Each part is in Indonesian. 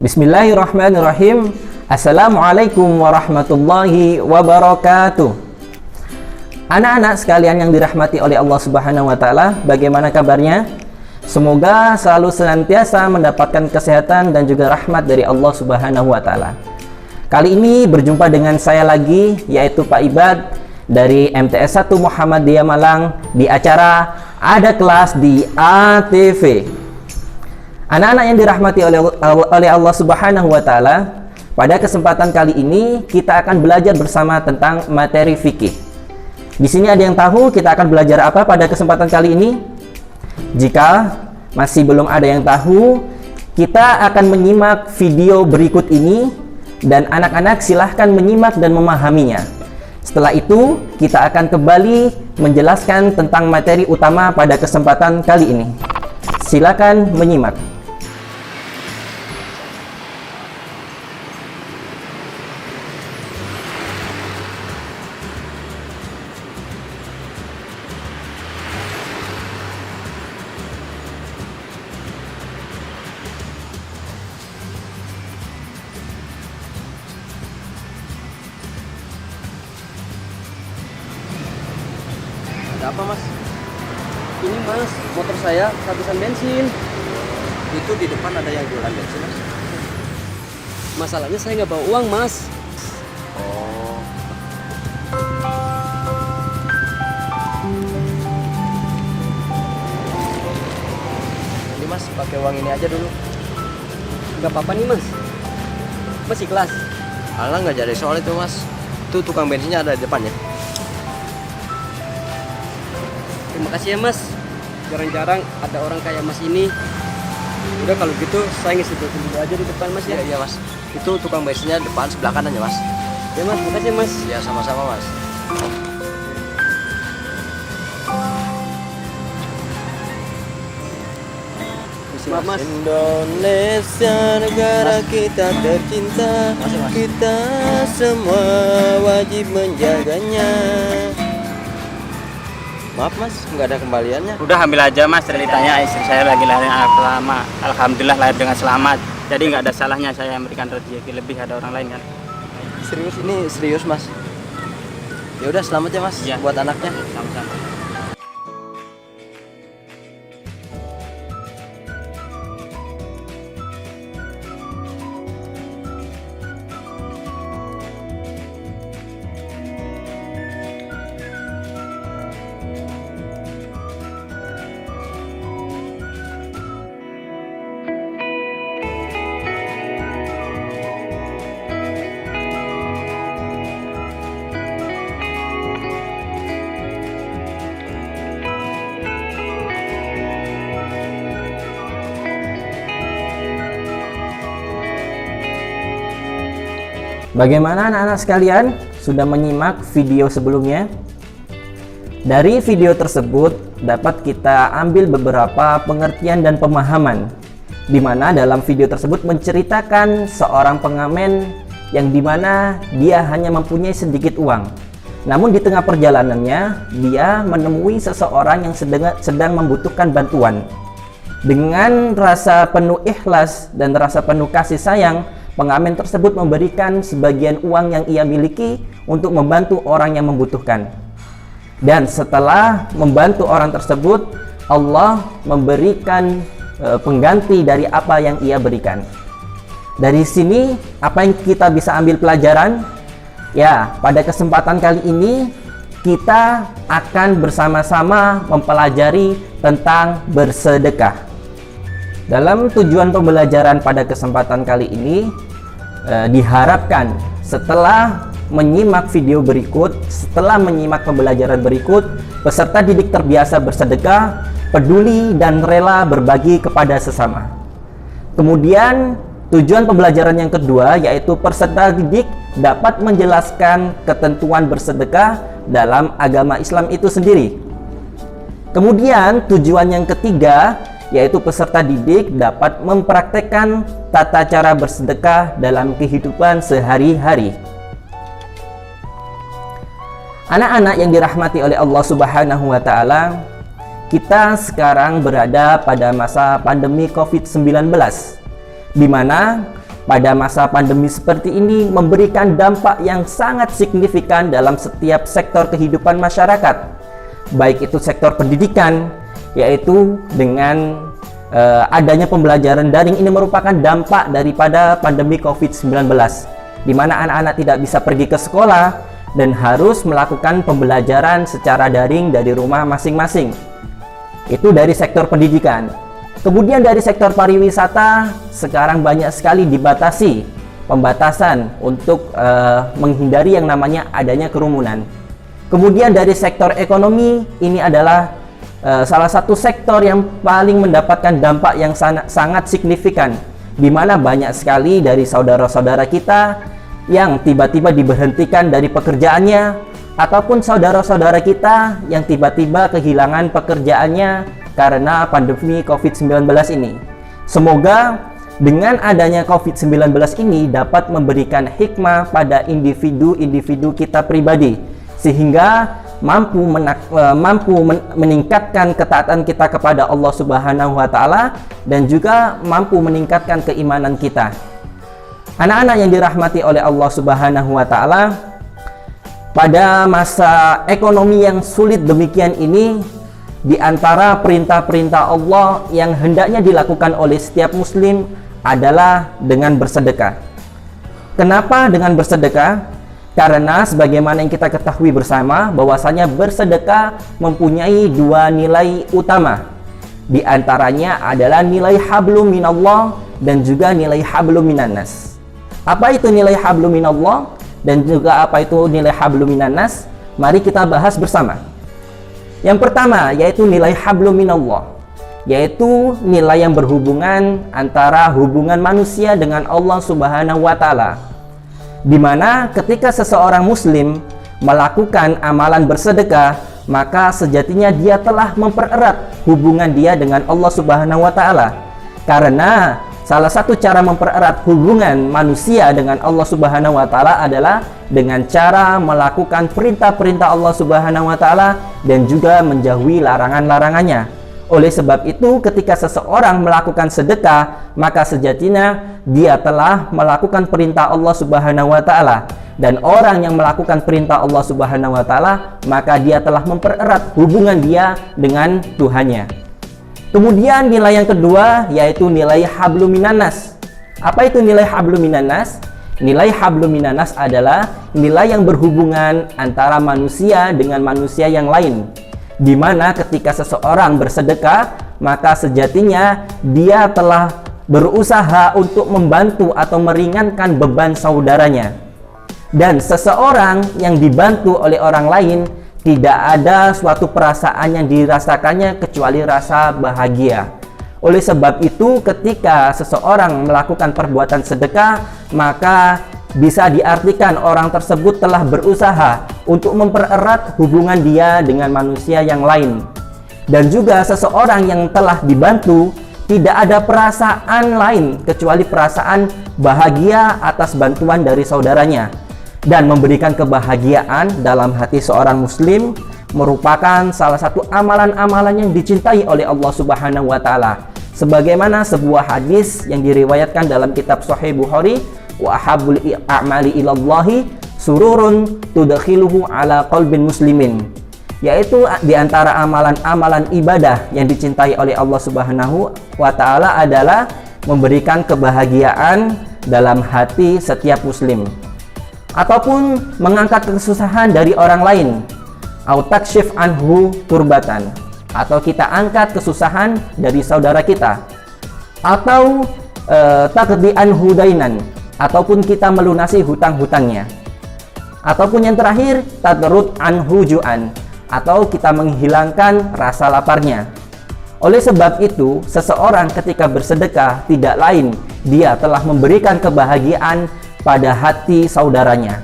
Bismillahirrahmanirrahim. Assalamualaikum warahmatullahi wabarakatuh. Anak-anak sekalian yang dirahmati oleh Allah Subhanahu wa taala, bagaimana kabarnya? Semoga selalu senantiasa mendapatkan kesehatan dan juga rahmat dari Allah Subhanahu wa taala. Kali ini berjumpa dengan saya lagi, yaitu Pak Ibad dari MTS 1 Muhammadiyah Malang di acara Ada Kelas di ATV. Anak-anak yang dirahmati oleh Allah Subhanahu wa taala, pada kesempatan kali ini kita akan belajar bersama tentang materi fikih. Di sini ada yang tahu kita akan belajar apa pada kesempatan kali ini? Jika masih belum ada yang tahu, kita akan menyimak video berikut ini dan anak-anak silahkan menyimak dan memahaminya. Setelah itu, kita akan kembali menjelaskan tentang materi utama pada kesempatan kali ini. Silakan menyimak. Ada apa, Mas? Ini, Mas, motor saya kehabisan bensin. Itu di depan ada yang jualan bensin, Mas. Masalahnya saya nggak bawa uang, Mas. Oh. Ini, Mas, pakai uang ini aja dulu. Nggak apa-apa nih, Mas. Mas ikhlas. Alah, nggak jadi soal itu, Mas. Itu tukang bensinnya ada di depannya. Terima kasih ya, Mas. Jarang-jarang ada orang kayak Mas ini. Udah kalau gitu saya ngisi dulu aja di depan, Mas ya. Iya, Mas. Itu tukang bensinnya depan sebelah kanan ya, Mas. Ya, Mas. Makasih, Mas. Ya, sama-sama, Mas. Maaf, Mas. Indonesia negara kita tercinta. Masih, Mas. Kita semua wajib menjaganya. Maaf, Mas, nggak ada kembaliannya. Udah ambil aja, Mas, ceritanya istri saya lagi lahir anak pertama. Alhamdulillah lahir dengan selamat. Jadi nggak ada salahnya saya memberikan rezeki lebih, ada orang lain kan. Serius, ini serius, Mas. Ya udah, selamat ya, Mas, Ya. buat anaknya. Sama-sama. Bagaimana anak-anak sekalian? Sudah menyimak video sebelumnya? Dari video tersebut dapat kita ambil beberapa pengertian dan pemahaman, di mana dalam video tersebut menceritakan seorang pengamen yang dimana dia hanya mempunyai sedikit uang. Namun di tengah perjalanannya dia menemui seseorang yang sedang membutuhkan bantuan. Dengan rasa penuh ikhlas dan rasa penuh kasih sayang, pengamen tersebut memberikan sebagian uang yang ia miliki untuk membantu orang yang membutuhkan. Dan setelah membantu orang tersebut, Allah memberikan pengganti dari apa yang ia berikan. Dari sini, apa yang kita bisa ambil pelajaran? Ya, pada kesempatan kali ini kita akan bersama-sama mempelajari tentang bersedekah. Dalam tujuan pembelajaran pada kesempatan kali ini, diharapkan setelah menyimak video berikut, setelah menyimak pembelajaran berikut, peserta didik terbiasa bersedekah, peduli dan rela berbagi kepada sesama. Kemudian tujuan pembelajaran yang kedua, yaitu peserta didik dapat menjelaskan ketentuan bersedekah dalam agama Islam itu sendiri. Kemudian tujuan yang ketiga, yaitu peserta didik dapat mempraktekkan tata cara bersedekah dalam kehidupan sehari-hari. Anak-anak yang dirahmati oleh Allah Subhanahu wa taala, kita sekarang berada pada masa pandemi COVID-19, di mana pada masa pandemi seperti ini memberikan dampak yang sangat signifikan dalam setiap sektor kehidupan masyarakat, baik itu sektor pendidikan, yaitu dengan adanya pembelajaran daring. Ini merupakan dampak daripada pandemi COVID-19, di mana anak-anak tidak bisa pergi ke sekolah dan harus melakukan pembelajaran secara daring dari rumah masing-masing. Itu dari sektor pendidikan. Kemudian dari sektor pariwisata, sekarang banyak sekali dibatasi, pembatasan untuk menghindari yang namanya adanya kerumunan. Kemudian dari sektor ekonomi, ini adalah salah satu sektor yang paling mendapatkan dampak yang sangat signifikan, di mana banyak sekali dari saudara-saudara kita yang tiba-tiba diberhentikan dari pekerjaannya, ataupun saudara-saudara kita yang tiba-tiba kehilangan pekerjaannya karena pandemi COVID-19 ini. Semoga dengan adanya COVID-19 ini dapat memberikan hikmah pada individu-individu kita pribadi, sehingga mampu meningkatkan ketaatan kita kepada Allah Subhanahu wa Ta'ala, dan juga mampu meningkatkan keimanan kita. Anak-anak yang dirahmati oleh Allah Subhanahu wa Ta'ala, pada masa ekonomi yang sulit demikian ini, di antara perintah-perintah Allah yang hendaknya dilakukan oleh setiap muslim adalah dengan bersedekah. Kenapa dengan bersedekah? Karena sebagaimana yang kita ketahui bersama bahwasanya bersedekah mempunyai dua nilai utama. Di antaranya adalah nilai hablum minallah dan juga nilai hablum minannas. Apa itu nilai hablum minallah dan juga apa itu nilai hablum minannas? Mari kita bahas bersama. Yang pertama yaitu nilai hablum minallah, yaitu nilai yang berhubungan antara hubungan manusia dengan Allah Subhanahu wa Ta'ala, di mana ketika seseorang muslim melakukan amalan bersedekah, maka sejatinya dia telah mempererat hubungan dia dengan Allah Subhanahu wa Ta'ala. Karena salah satu cara mempererat hubungan manusia dengan Allah Subhanahu wa Ta'ala adalah dengan cara melakukan perintah-perintah Allah Subhanahu wa Ta'ala dan juga menjauhi larangan-larangannya. Oleh sebab itu, ketika seseorang melakukan sedekah, maka sejatinya dia telah melakukan perintah Allah Subhanahu wa Ta'ala. Dan orang yang melakukan perintah Allah Subhanahu wa Ta'ala, maka dia telah mempererat hubungan dia dengan Tuhannya. Kemudian nilai yang kedua yaitu nilai hablum minannas. Apa itu nilai hablum minannas? Nilai hablum minannas adalah nilai yang berhubungan antara manusia dengan manusia yang lain, di mana ketika seseorang bersedekah, maka sejatinya dia telah berusaha untuk membantu atau meringankan beban saudaranya. Dan seseorang yang dibantu oleh orang lain, tidak ada suatu perasaan yang dirasakannya kecuali rasa bahagia. Oleh sebab itu, ketika seseorang melakukan perbuatan sedekah, maka bisa diartikan orang tersebut telah berusaha untuk mempererat hubungan dia dengan manusia yang lain. Dan juga seseorang yang telah dibantu tidak ada perasaan lain kecuali perasaan bahagia atas bantuan dari saudaranya. Dan memberikan kebahagiaan dalam hati seorang muslim merupakan salah satu amalan-amalan yang dicintai oleh Allah Subhanahu wa Ta'ala. Sebagaimana sebuah hadis yang diriwayatkan dalam kitab Sahih Bukhari, wa ahabbul a'mali ilallahi sururun tudkhiluhu ala qalbin muslimin, yaitu di antara amalan-amalan ibadah yang dicintai oleh Allah Subhanahu wa Ta'ala adalah memberikan kebahagiaan dalam hati setiap muslim, ataupun mengangkat kesusahan dari orang lain, au takshif anhu turbatan, atau kita angkat kesusahan dari saudara kita, atau taqdi anhu dainan, ataupun kita melunasi hutang-hutangnya, ataupun yang terakhir tadrud anhu ju'an, atau kita menghilangkan rasa laparnya. Oleh sebab itu, seseorang ketika bersedekah tidak lain dia telah memberikan kebahagiaan pada hati saudaranya.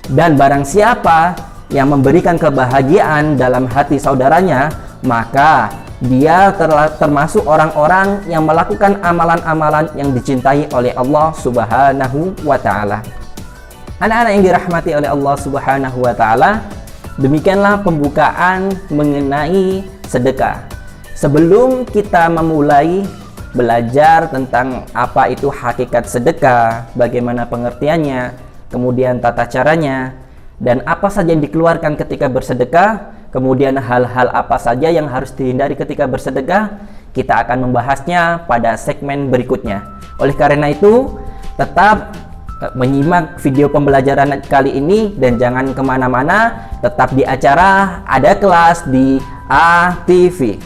Dan barang siapa yang memberikan kebahagiaan dalam hati saudaranya, maka dia termasuk orang-orang yang melakukan amalan-amalan yang dicintai oleh Allah Subhanahu wa Ta'ala. Anak-anak yang dirahmati oleh Allah Subhanahu wa Ta'ala, demikianlah pembukaan mengenai sedekah. Sebelum kita memulai belajar tentang apa itu hakikat sedekah, bagaimana pengertiannya, kemudian tata caranya, dan apa saja yang dikeluarkan ketika bersedekah, kemudian hal-hal apa saja yang harus dihindari ketika bersedekah. Kita akan membahasnya pada segmen berikutnya. Oleh karena itu, tetap menyimak video pembelajaran kali ini dan jangan kemana-mana, tetap di acara Ada Kelas di ATV.